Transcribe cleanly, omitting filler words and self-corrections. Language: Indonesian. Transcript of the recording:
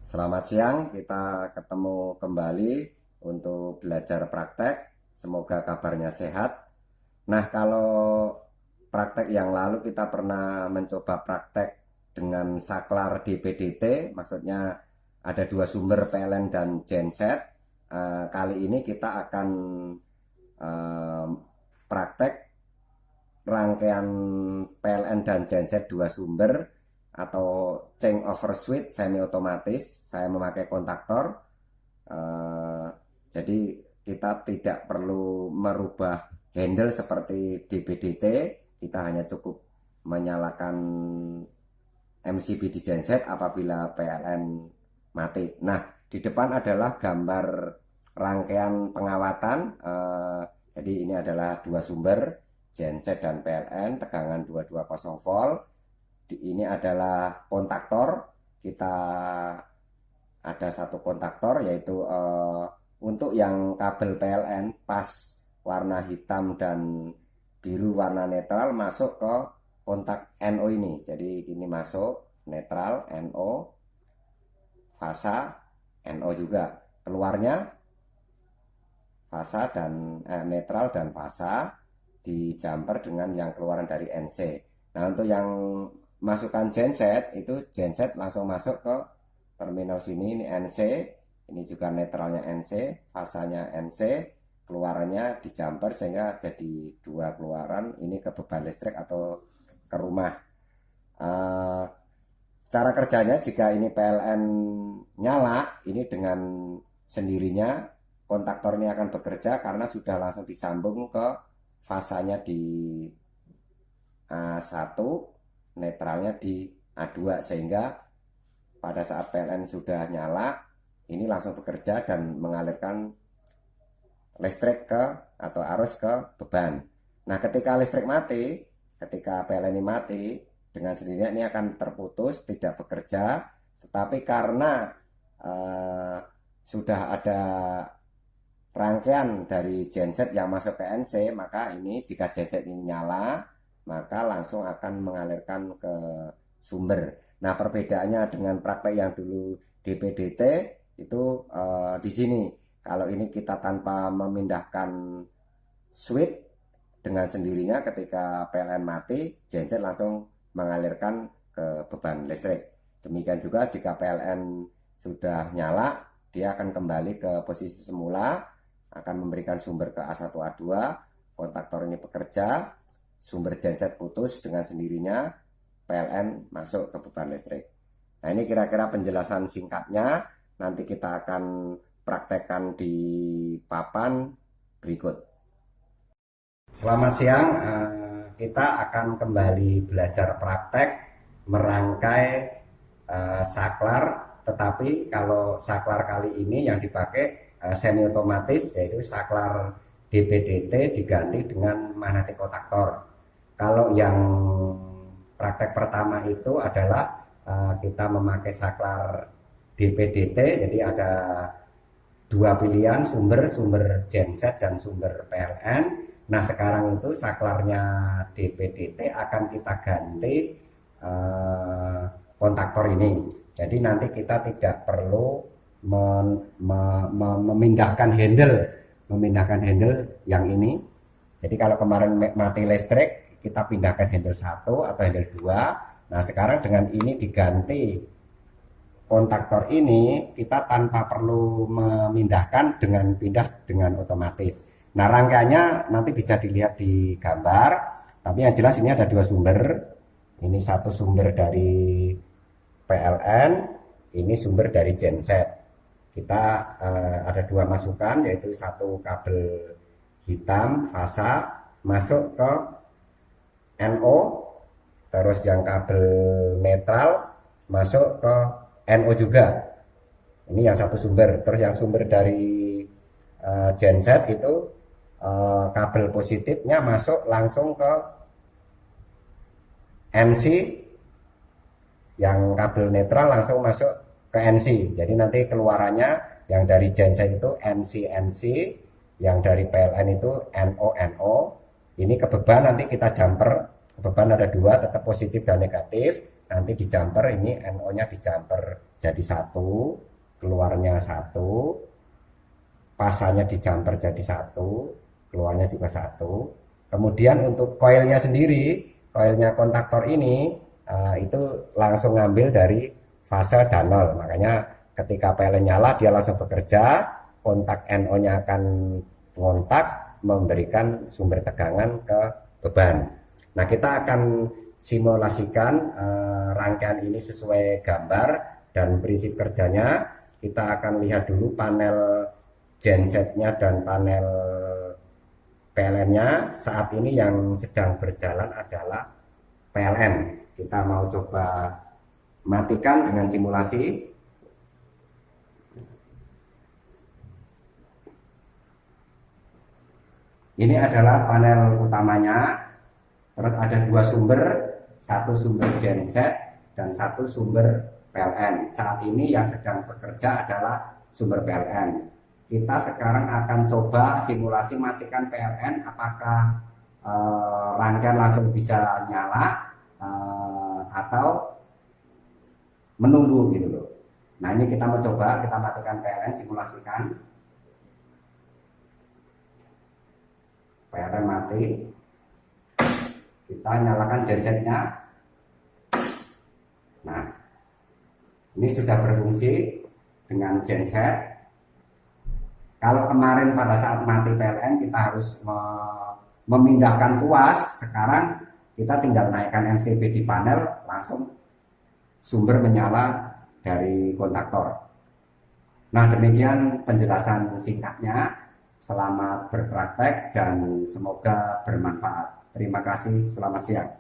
Selamat siang, kita ketemu kembali untuk belajar praktek. Semoga kabarnya sehat. Nah, kalau praktek yang lalu kita pernah mencoba praktek dengan saklar DPDT, maksudnya ada dua sumber PLN dan genset. Kali ini kita akan praktek rangkaian PLN dan genset dua sumber atau change over switch semi otomatis. Saya memakai kontaktor, jadi kita tidak perlu merubah handle seperti DPDT. Kita hanya cukup menyalakan MCB di genset apabila PLN mati. Nah, di depan adalah gambar rangkaian pengawatan. Jadi ini adalah dua sumber, genset dan PLN, tegangan 220 volt. Ini adalah kontaktor. Kita ada satu kontaktor, yaitu untuk yang kabel PLN pas warna hitam dan biru warna netral masuk ke kontak NO ini. Jadi ini masuk netral NO, fasa NO juga. Keluarnya fasa dan netral dan fasa di jumper dengan yang keluaran dari NC. Nah, untuk yang masukkan genset, itu genset langsung masuk ke terminal sini. Ini NC, ini juga netralnya NC, fasanya NC, keluarannya di jumper sehingga jadi dua keluaran. Ini ke beban listrik atau ke rumah. Cara kerjanya, jika ini PLN nyala, ini dengan sendirinya kontaktor ini akan bekerja karena sudah langsung disambung ke fasanya di A1, netralnya di A2, sehingga pada saat PLN sudah nyala, ini langsung bekerja dan mengalirkan listrik ke atau arus ke beban. Nah, ketika listrik mati, ketika PLN ini mati, dengan sendirinya ini akan terputus, tidak bekerja. Tetapi karena sudah ada rangkaian dari genset yang masuk ke NC, maka ini jika genset ini nyala, maka langsung akan mengalirkan ke sumber. Nah, perbedaannya dengan praktek yang dulu DPDT itu di sini. Kalau ini kita tanpa memindahkan switch, dengan sendirinya ketika PLN mati, genset langsung mengalirkan ke beban listrik. Demikian juga jika PLN sudah nyala, dia akan kembali ke posisi semula, akan memberikan sumber ke A1 A2, kontaktor ini bekerja, sumber genset putus dengan sendirinya, PLN masuk ke beban listrik. Nah, ini kira-kira penjelasan singkatnya. Nanti kita akan praktekkan di papan berikut. Selamat siang, kita akan kembali belajar praktek merangkai saklar. Tetapi kalau saklar kali ini yang dipakai semi otomatis, yaitu saklar DPDT diganti dengan magnetic kontaktor. Kalau yang praktek pertama itu adalah kita memakai saklar DPDT, jadi ada dua pilihan, sumber genset dan sumber PLN. Nah, sekarang itu saklarnya DPDT akan kita ganti kontaktor ini. Jadi nanti kita tidak perlu memindahkan handle yang ini. Jadi kalau kemarin mati listrik, kita pindahkan handle 1 atau handle 2. Nah, sekarang dengan ini diganti kontaktor ini, kita tanpa perlu memindahkan, dengan pindah dengan otomatis. Nah, rangkaiannya nanti bisa dilihat di gambar, tapi yang jelas ini ada dua sumber. Ini satu sumber dari PLN, ini sumber dari genset. Kita ada dua masukan, yaitu satu kabel hitam fasa masuk ke NO, terus yang kabel netral masuk ke NO juga. Ini yang satu sumber. Terus yang sumber dari genset itu kabel positifnya masuk langsung ke NC, yang kabel netral langsung masuk ke NC. Jadi nanti keluarannya yang dari genset itu NC, yang dari PLN itu NO. Ini ke beban nanti kita jumper. Ke beban ada dua, tetap positif dan negatif. nanti di jumper ini NO-nya di jumper jadi satu, keluarnya satu, pasanya di jumper jadi satu, keluarnya juga satu. Kemudian untuk koilnya sendiri, koilnya kontaktor ini itu langsung ngambil dari fase dan nol. Makanya ketika PLN nyala dia langsung bekerja, kontak NO-nya akan kontak memberikan sumber tegangan ke beban. Nah, kita akan simulasikan rangkaian ini sesuai gambar dan prinsip kerjanya. Kita akan lihat dulu panel gensetnya dan panel PLN-nya. Saat ini yang sedang berjalan adalah PLN. Kita mau coba matikan dengan simulasi. Ini adalah panel utamanya, terus ada dua sumber, satu sumber genset dan satu sumber PLN. Saat ini yang sedang bekerja adalah sumber PLN. Kita sekarang akan coba simulasi matikan PLN, apakah rangkaian langsung bisa nyala atau menunggu gitu loh. Nah, ini kita mau coba, kita matikan PLN, simulasikan. PLN mati, kita nyalakan gensetnya. Nah, ini sudah berfungsi dengan genset. Kalau kemarin pada saat mati PLN kita harus memindahkan tuas, sekarang kita tinggal naikkan MCB di panel, langsung sumber menyala dari kontaktor. Nah, demikian penjelasan singkatnya. Selamat berpraktek dan semoga bermanfaat. Terima kasih, selamat siang.